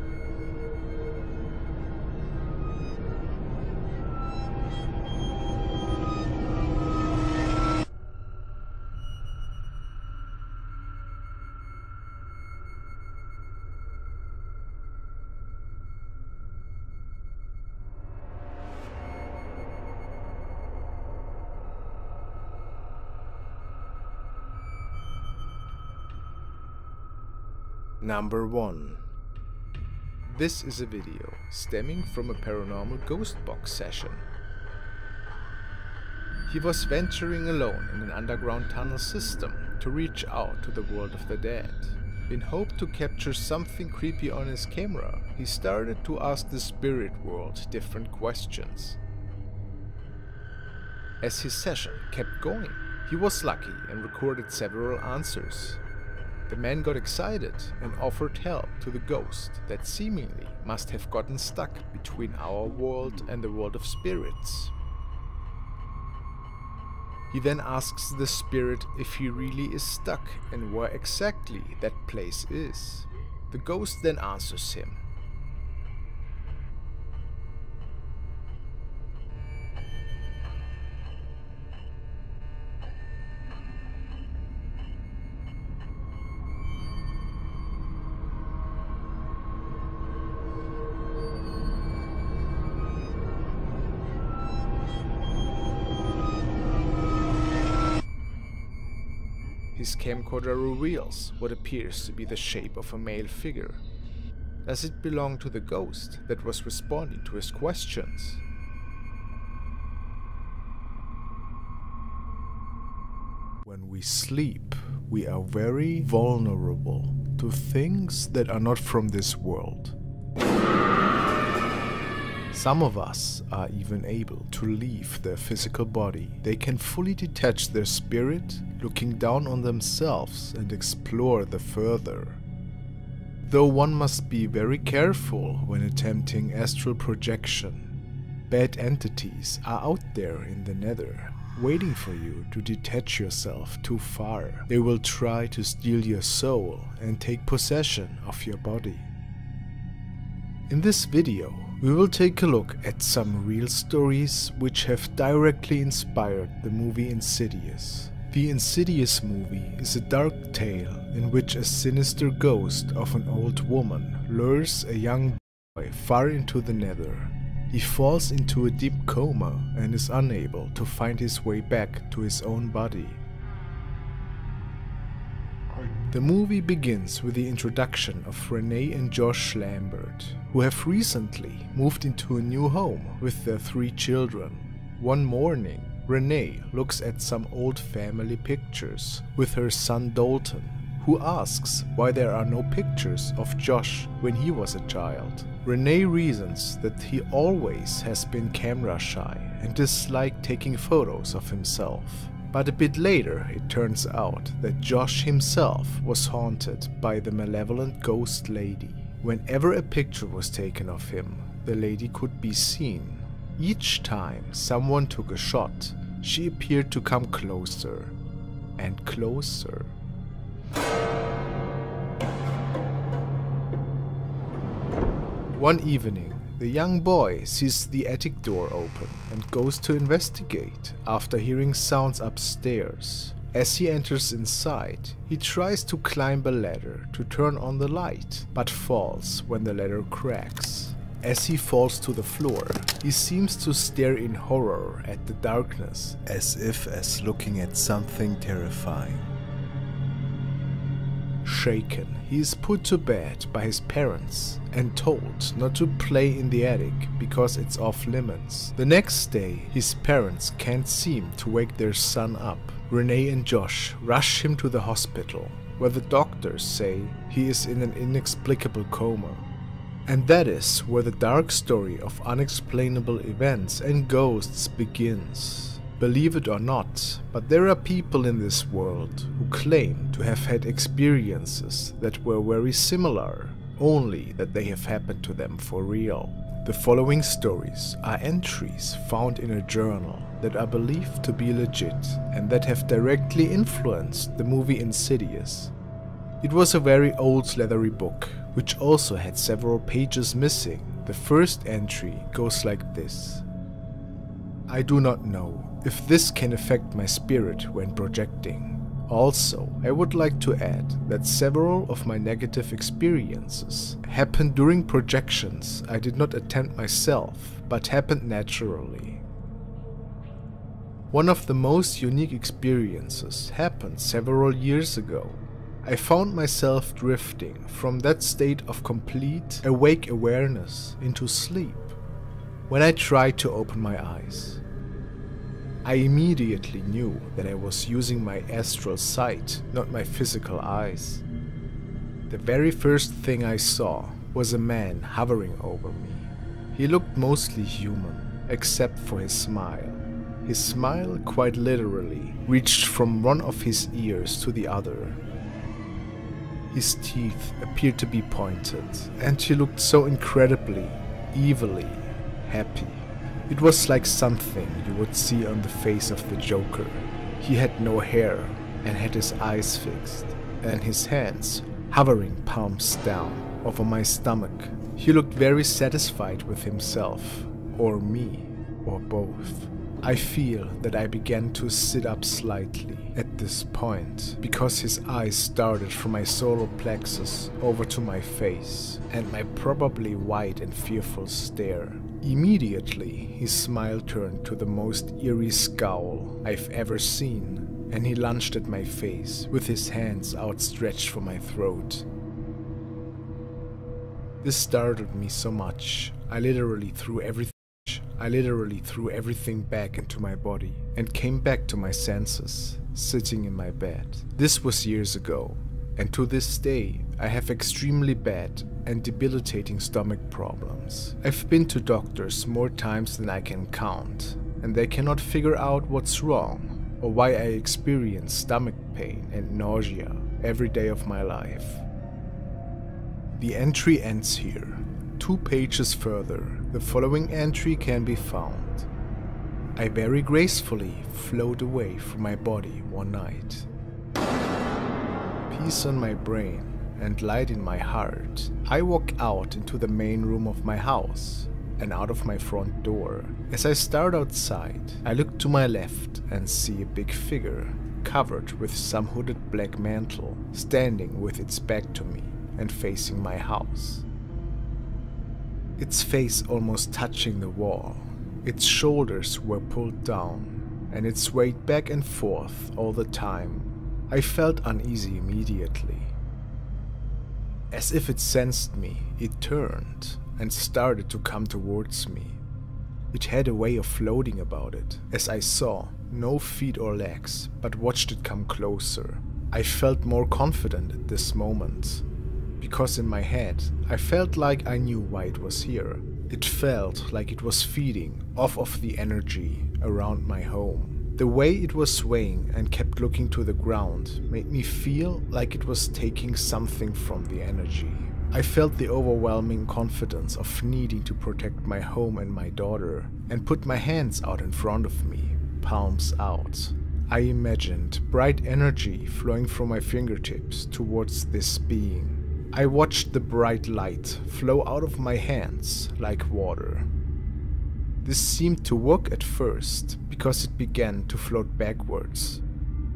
Number 1. This is a video stemming from a paranormal ghost box session. He was venturing alone in an underground tunnel system to reach out to the world of the dead. In hope to capture something creepy on his camera, he started to ask the spirit world different questions. As his session kept going, he was lucky and recorded several answers. The man got excited and offered help to the ghost that seemingly must have gotten stuck between our world and the world of spirits. He then asks the spirit if he really is stuck and where exactly that place is. The ghost then answers him. His camcorder reveals what appears to be the shape of a male figure. Does it belong to the ghost that was responding to his questions? When we sleep, we are very vulnerable to things that are not from this world. Some of us are even able to leave their physical body. They can fully detach their spirit, looking down on themselves and explore the further. Though one must be very careful when attempting astral projection. Bad entities are out there in the nether, waiting for you to detach yourself too far. They will try to steal your soul and take possession of your body. In this video, we will take a look at some real stories which have directly inspired the movie Insidious. The Insidious movie is a dark tale in which a sinister ghost of an old woman lures a young boy far into the nether. He falls into a deep coma and is unable to find his way back to his own body. The movie begins with the introduction of Renee and Josh Lambert, who have recently moved into a new home with their 3 children. One morning, Renee looks at some old family pictures with her son Dalton, who asks why there are no pictures of Josh when he was a child. Renee reasons that he always has been camera shy and disliked taking photos of himself. But a bit later it turns out that Josh himself was haunted by the malevolent ghost lady. Whenever a picture was taken of him, the lady could be seen. Each time someone took a shot, she appeared to come closer and closer. One evening, the young boy sees the attic door open and goes to investigate after hearing sounds upstairs. As he enters inside, he tries to climb a ladder to turn on the light, but falls when the ladder cracks. As he falls to the floor, he seems to stare in horror at the darkness, as if looking at something terrifying. Shaken, he is put to bed by his parents and told not to play in the attic because it's off limits. The next day, his parents can't seem to wake their son up. Renee and Josh rush him to the hospital, where the doctors say he is in an inexplicable coma. And that is where the dark story of unexplainable events and ghosts begins. Believe it or not, but there are people in this world who claim to have had experiences that were very similar, only that they have happened to them for real. The following stories are entries found in a journal that are believed to be legit and that have directly influenced the movie Insidious. It was a very old leathery book, which also had several pages missing. The first entry goes like this. I do not know if this can affect my spirit when projecting. Also, I would like to add that several of my negative experiences happened during projections I did not attend myself, but happened naturally. One of the most unique experiences happened several years ago. I found myself drifting from that state of complete awake awareness into sleep. When I tried to open my eyes, I immediately knew that I was using my astral sight, not my physical eyes. The very first thing I saw was a man hovering over me. He looked mostly human, except for his smile. His smile quite literally reached from one of his ears to the other. His teeth appeared to be pointed, and he looked so incredibly, evilly happy. It was like something you would see on the face of the Joker. He had no hair and had his eyes fixed, and his hands hovering palms down over my stomach. He looked very satisfied with himself, or me, or both. I feel that I began to sit up slightly at this point, because his eyes started from my solar plexus over to my face, and my probably wide and fearful stare. Immediately, his smile turned to the most eerie scowl I've ever seen, and he lunged at my face with his hands outstretched for my throat. This startled me so much, I literally threw everything back into my body and came back to my senses, sitting in my bed. This was years ago, and to this day I have extremely bad and debilitating stomach problems. I've been to doctors more times than I can count, and they cannot figure out what's wrong or why I experience stomach pain and nausea every day of my life. The entry ends here. 2 pages further, the following entry can be found. I very gracefully float away from my body one night. Peace on my brain and light in my heart. I walk out into the main room of my house and out of my front door. As I start outside, I look to my left and see a big figure covered with some hooded black mantle, standing with its back to me and facing my house. Its face almost touching the wall. Its shoulders were pulled down, and it swayed back and forth all the time. I felt uneasy immediately. As if it sensed me, it turned and started to come towards me. It had a way of floating about it, as I saw no feet or legs, but watched it come closer. I felt more confident at this moment, because in my head I felt like I knew why it was here. It felt like it was feeding off of the energy around my home. The way it was swaying and kept looking to the ground made me feel like it was taking something from the energy. I felt the overwhelming confidence of needing to protect my home and my daughter, and put my hands out in front of me, palms out. I imagined bright energy flowing from my fingertips towards this being. I watched the bright light flow out of my hands like water. This seemed to work at first because it began to float backwards.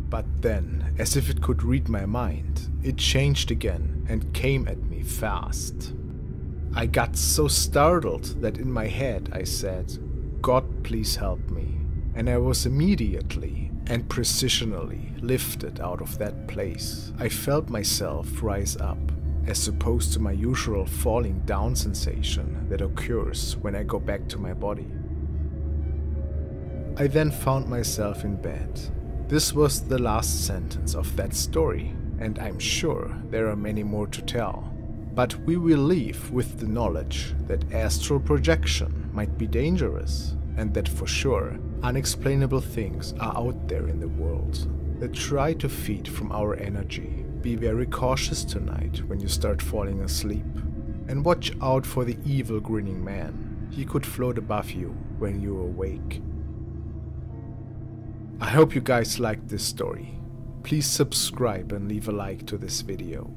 But then, as if it could read my mind, it changed again and came at me fast. I got so startled that in my head I said, "God, please help me." And I was immediately and precisionally lifted out of that place. I felt myself rise up, as opposed to my usual falling down sensation that occurs when I go back to my body. I then found myself in bed. This was the last sentence of that story, and I'm sure there are many more to tell. But we will leave with the knowledge that astral projection might be dangerous, and that for sure unexplainable things are out there in the world that try to feed from our energy. Be very cautious tonight when you start falling asleep, and watch out for the evil grinning man. He could float above you when you awake. I hope you guys liked this story. Please subscribe and leave a like to this video.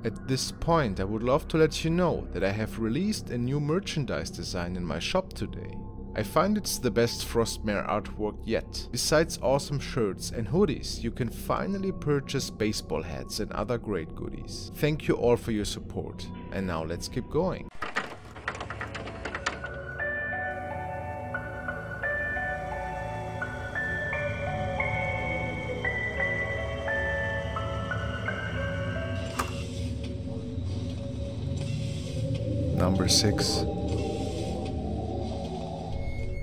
At this point, I would love to let you know that I have released a new merchandise design in my shop today. I find it's the best Frostmare artwork yet. Besides awesome shirts and hoodies, you can finally purchase baseball hats and other great goodies. Thank you all for your support, and now let's keep going. Number 6.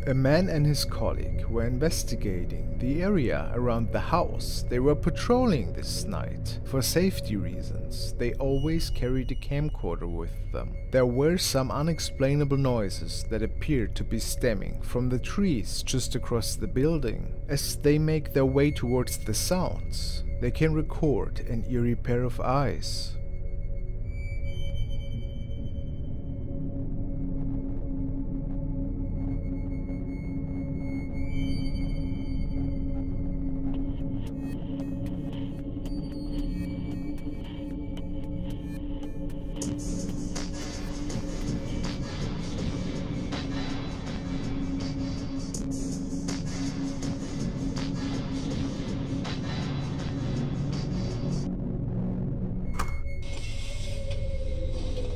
A man and his colleague were investigating the area around the house they were patrolling this night. For safety reasons, they always carried a camcorder with them. There were some unexplainable noises that appeared to be stemming from the trees just across the building. As they make their way towards the sounds, they can record an eerie pair of eyes.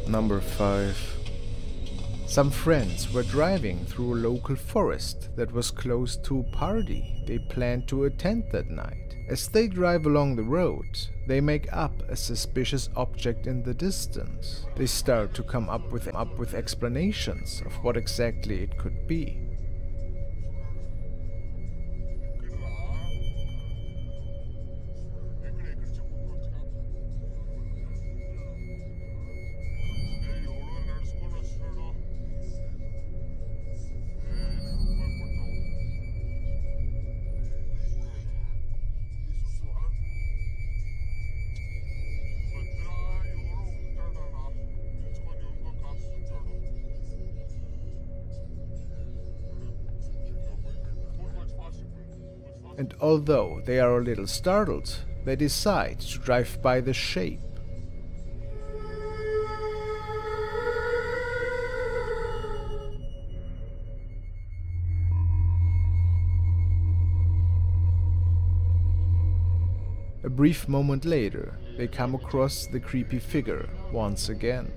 Number 5. Some friends were driving through a local forest that was close to a party they planned to attend that night. As they drive along the road, they make up a suspicious object in the distance. They start to come up with explanations of what exactly it could be. And although they are a little startled, they decide to drive by the shape. A brief moment later, they come across the creepy figure once again.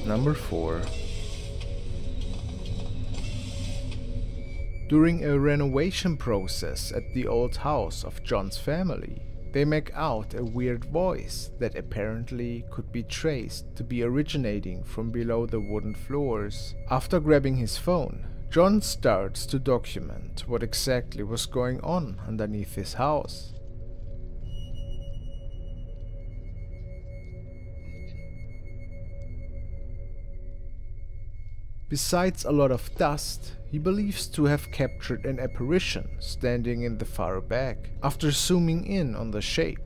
Number 4. During a renovation process at the old house of John's family, they make out a weird voice that apparently could be traced to be originating from below the wooden floors. After grabbing his phone, John starts to document what exactly was going on underneath his house. Besides a lot of dust, he believes to have captured an apparition standing in the far back. After zooming in on the shape,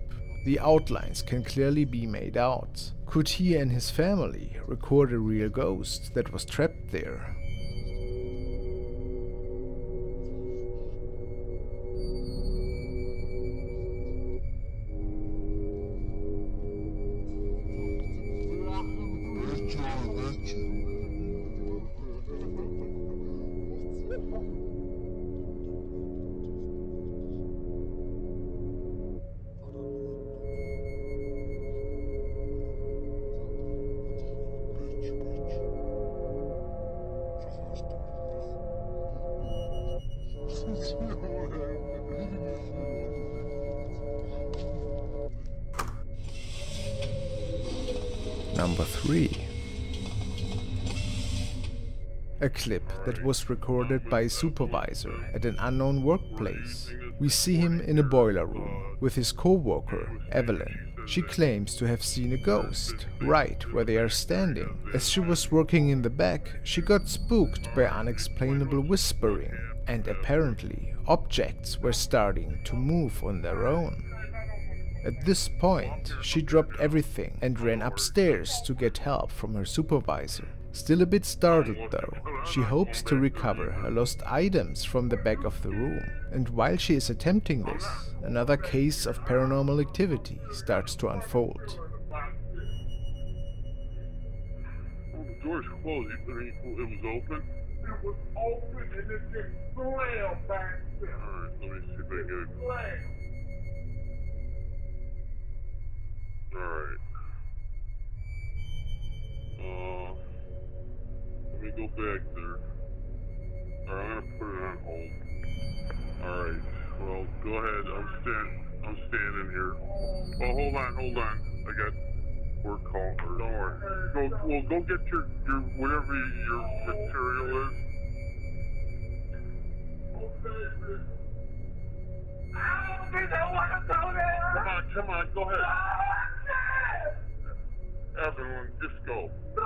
the outlines can clearly be made out. Could he and his family record a real ghost that was trapped there? Number 3. A clip that was recorded by a supervisor at an unknown workplace. We see him in a boiler room with his co-worker, Evelyn. She claims to have seen a ghost right where they are standing. As she was working in the back, she got spooked by unexplainable whispering, and apparently objects were starting to move on their own. At this point, she dropped everything and ran upstairs to get help from her supervisor. Still a bit startled though, she hopes to recover her lost items from the back of the room. And while she is attempting this, another case of paranormal activity starts to unfold. The door's closed. It was open? It was open and it just slammed back there. Alright, let me see if I can get it. Alright. Let me go back there. Alright, I'm gonna put it on hold. Alright, well, go ahead. I'm standing here. Oh, hold on. I got work call. Don't worry. Go get your whatever your material is. Come on, go ahead. Everyone, just go. No.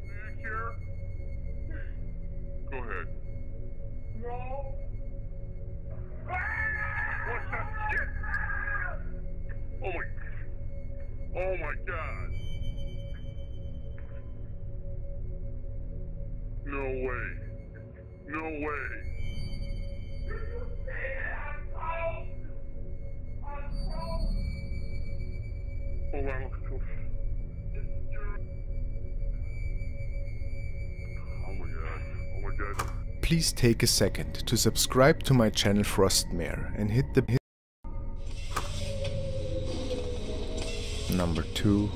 You here? Go ahead. No. What's that shit? Oh my God. No way. Hold on, let's go. Oh my God. Please take a second to subscribe to my channel Frostmare and hit the Number 2.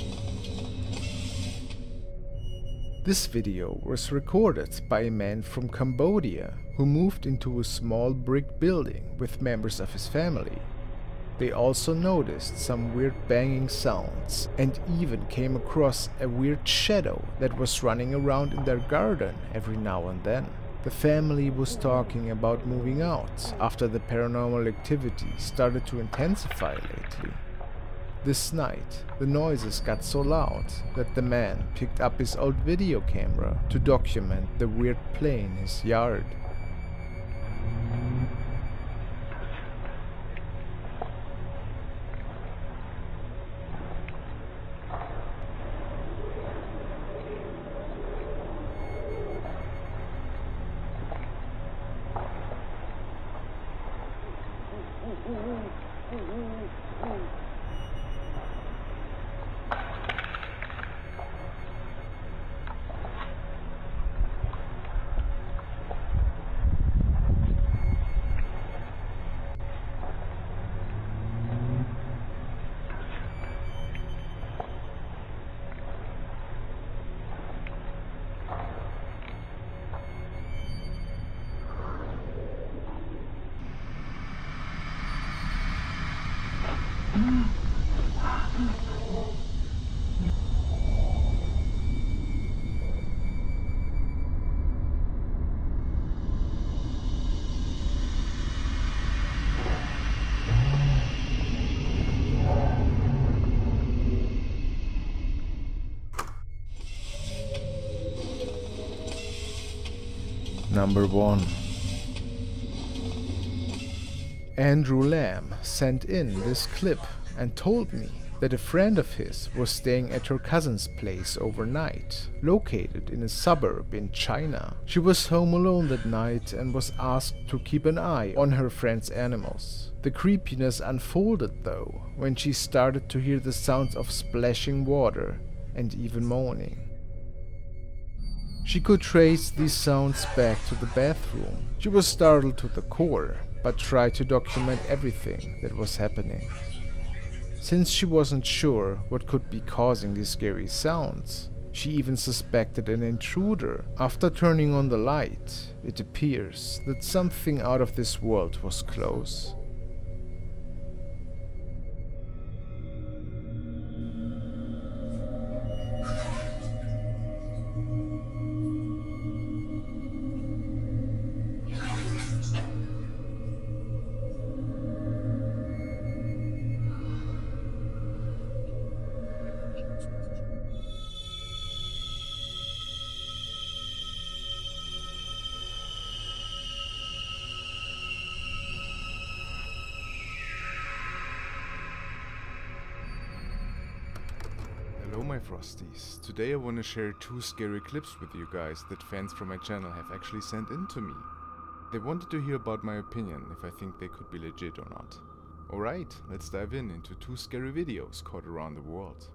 This video was recorded by a man from Cambodia who moved into a small brick building with members of his family. They also noticed some weird banging sounds and even came across a weird shadow that was running around in their garden every now and then. The family was talking about moving out after the paranormal activity started to intensify lately. This night, the noises got so loud that the man picked up his old video camera to document the weird play in his yard. Number 1. Andrew Lamb sent in this clip and told me that a friend of his was staying at her cousin's place overnight, located in a suburb in China. She was home alone that night and was asked to keep an eye on her friend's animals. The creepiness unfolded though when she started to hear the sounds of splashing water and even moaning. She could trace these sounds back to the bathroom. She was startled to the core, but tried to document everything that was happening. Since she wasn't sure what could be causing these scary sounds, she even suspected an intruder. After turning on the light, it appears that something out of this world was close. Hello my Frosties, today I want to share 2 scary clips with you guys that fans from my channel have actually sent in to me. They wanted to hear about my opinion, if I think they could be legit or not. Alright, let's dive into 2 scary videos caught around the world.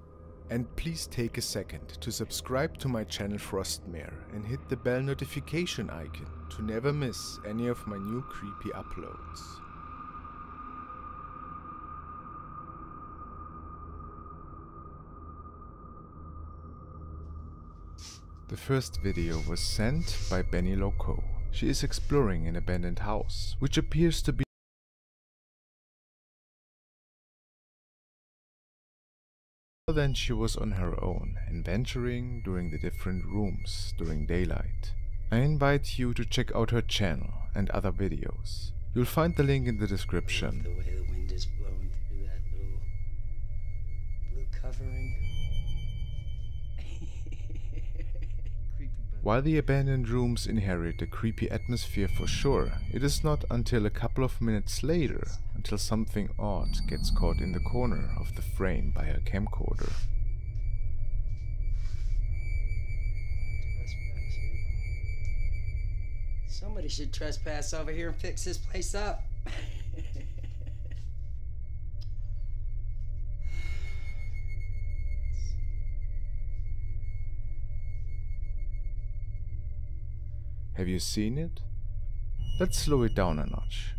And please take a second to subscribe to my channel Frostmare and hit the bell notification icon to never miss any of my new creepy uploads. The first video was sent by Benny Loco. She is exploring an abandoned house, which appears to be then she was on her own and venturing during the different rooms during daylight. I invite you to check out her channel and other videos. You'll find the link in the description. The way the wind is blowing through that little blue covering. While the abandoned rooms inherit a creepy atmosphere for sure, it is not until a couple of minutes later until something odd gets caught in the corner of the frame by a camcorder. Somebody should trespass over here and fix this place up. Have you seen it? Let's slow it down a notch.